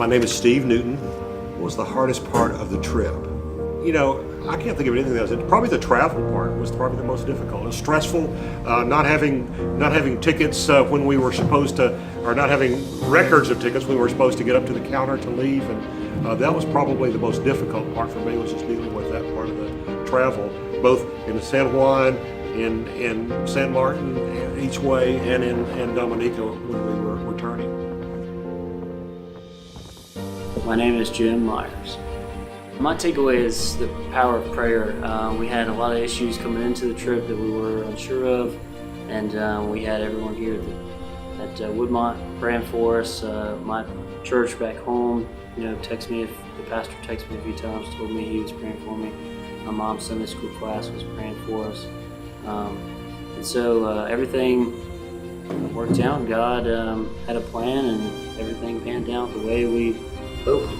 My name is Steve Newton. What was the hardest part of the trip? You know, I can't think of anything else. Probably the travel part was probably the most difficult. It was stressful, not having tickets when we were supposed to, or not having records of tickets when we were supposed to get up to the counter to leave, and that was probably the most difficult part for me, was just dealing with that part of the travel, both in San Juan, in San Martin, each way, and in Dominica when we were returning. My name is Jim Myers. My takeaway is the power of prayer. We had a lot of issues coming into the trip that we were unsure of, and we had everyone here at Woodmont praying for us. My church back home, texted me, the pastor texted me a few times, told me he was praying for me. My mom's Sunday school class was praying for us. And so everything worked out. God had a plan, and everything panned out the way we hoped.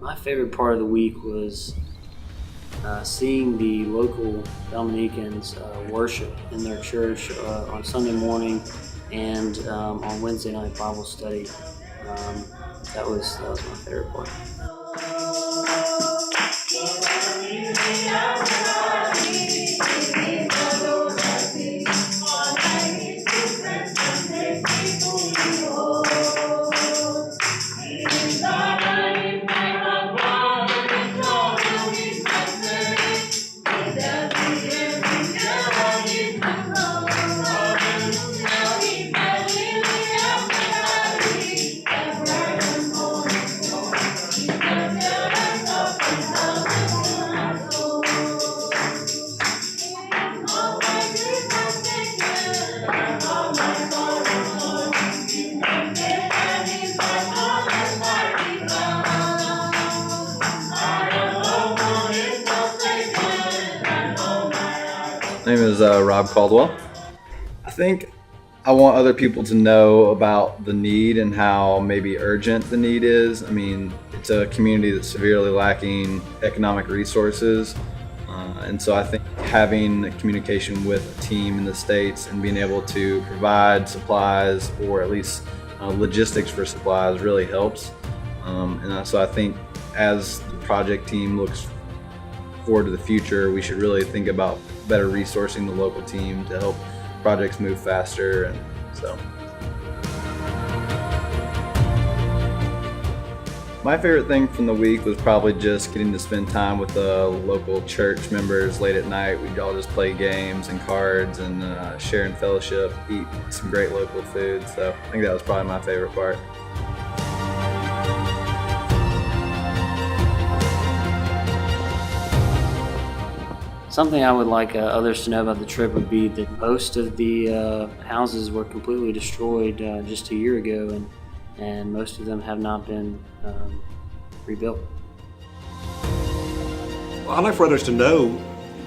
My favorite part of the week was seeing the local Dominicans worship in their church on Sunday morning and on Wednesday night Bible study. That was my favorite part. My name is Rob Caldwell. I think I want other people to know about the need and how maybe urgent the need is. I mean, it's a community that's severely lacking economic resources. And so I think having communication with a team in the States and being able to provide supplies, or at least logistics for supplies, really helps. So I think as the project team looks forward to the future, we should really think about better resourcing the local team to help projects move faster. And so my favorite thing from the week was probably just getting to spend time with the local church members late at night. We'd all just play games and cards and share in fellowship, eat some great local food. So I think that was probably my favorite part. Something I would like others to know about the trip would be that most of the houses were completely destroyed just a year ago, and most of them have not been rebuilt. Well, I'd like for others to know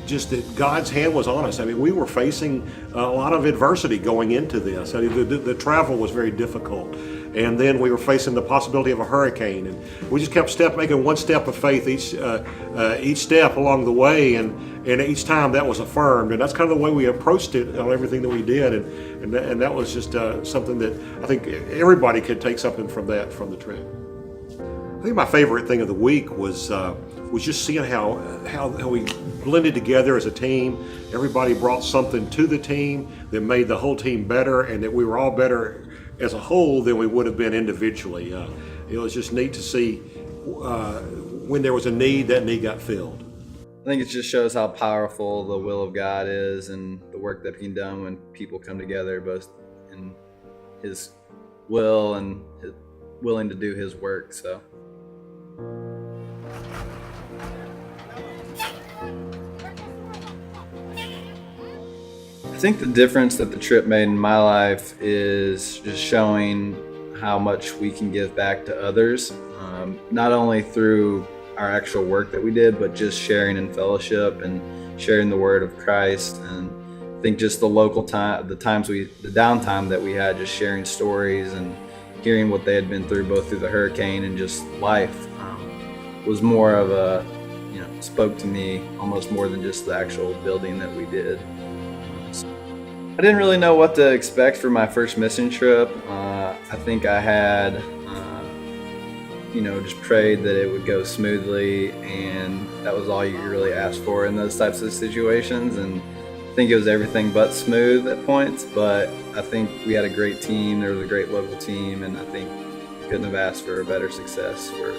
just that God's hand was on us. I mean, we were facing a lot of adversity going into this. I mean, the travel was very difficult. And then we were facing the possibility of a hurricane. And we just kept making one step of faith each step along the way. And each time that was affirmed. And that's kind of the way we approached it on everything that we did. And that was just something that I think everybody could take something from the trip. I think my favorite thing of the week was just seeing how we blended together as a team. Everybody brought something to the team that made the whole team better, and that we were all better as a whole than we would have been individually. It was just neat to see when there was a need, that need got filled. I think it just shows how powerful the will of God is and the work that can be done when people come together, both in His will and willing to do His work. So. I think the difference that the trip made in my life is just showing how much we can give back to others, not only through our actual work that we did, but just sharing in fellowship and sharing the word of Christ. And I think just the local time, the downtime that we had, just sharing stories and hearing what they had been through, both through the hurricane and just life, was more of a spoke to me almost more than just the actual building that we did. I didn't really know what to expect for my first mission trip. I think I had, just prayed that it would go smoothly, and that was all you really ask for in those types of situations. And I think it was everything but smooth at points, but I think we had a great team. There was a great local team, and I think couldn't have asked for a better success for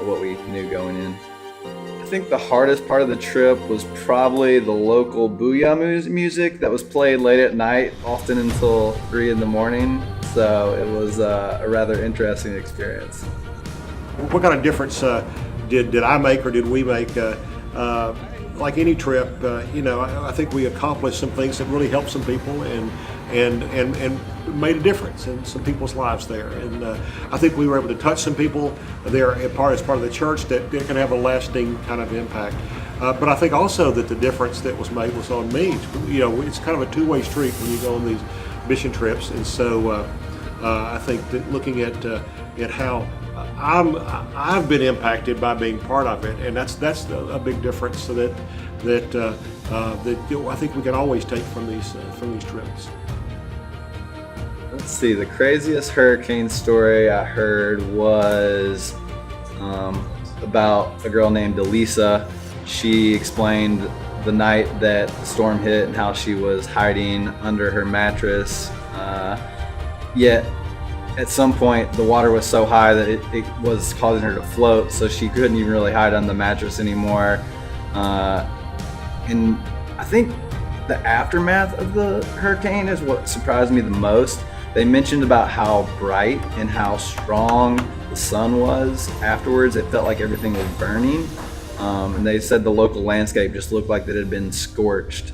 what we knew going in. I think the hardest part of the trip was probably the local booyah music that was played late at night, often until 3 in the morning. So it was a rather interesting experience. What kind of difference did I make, or did we make? Like any trip, I think we accomplished some things that really helped some people and made a difference in some people's lives there. And I think we were able to touch some people there as part of the church that can have a lasting kind of impact. But I think also that the difference that was made was on me. It's kind of a two-way street when you go on these mission trips, and so I think that looking at how I've been impacted by being part of it, and that's a big difference. So that I think we can always take from these trips. Let's see, the craziest hurricane story I heard was about a girl named Elisa. She explained the night that the storm hit and how she was hiding under her mattress. Yet at some point the water was so high that it was causing her to float, so she couldn't even really hide on the mattress anymore. And I think the aftermath of the hurricane is what surprised me the most. They mentioned about how bright and how strong the sun was afterwards. It felt like everything was burning. And they said the local landscape just looked like it had been scorched.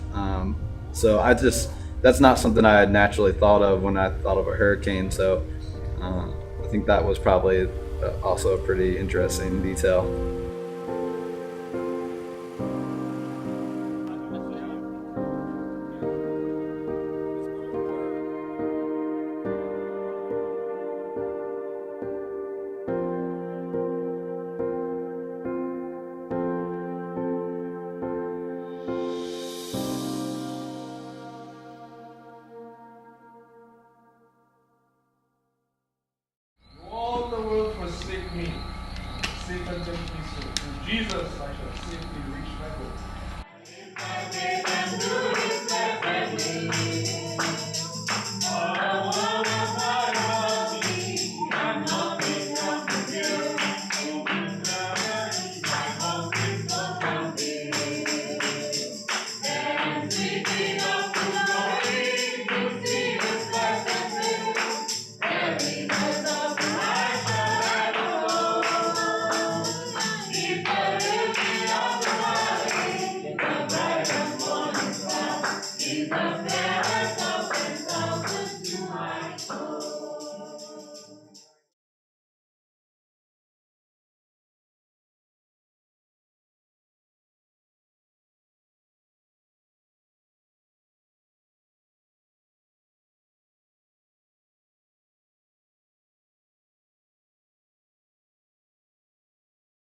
So that's not something I had naturally thought of when I thought of a hurricane. So I think that was probably also a pretty interesting detail. All the world forsake me. Satan take me so. In Jesus I shall safely reach my goal. Jesus.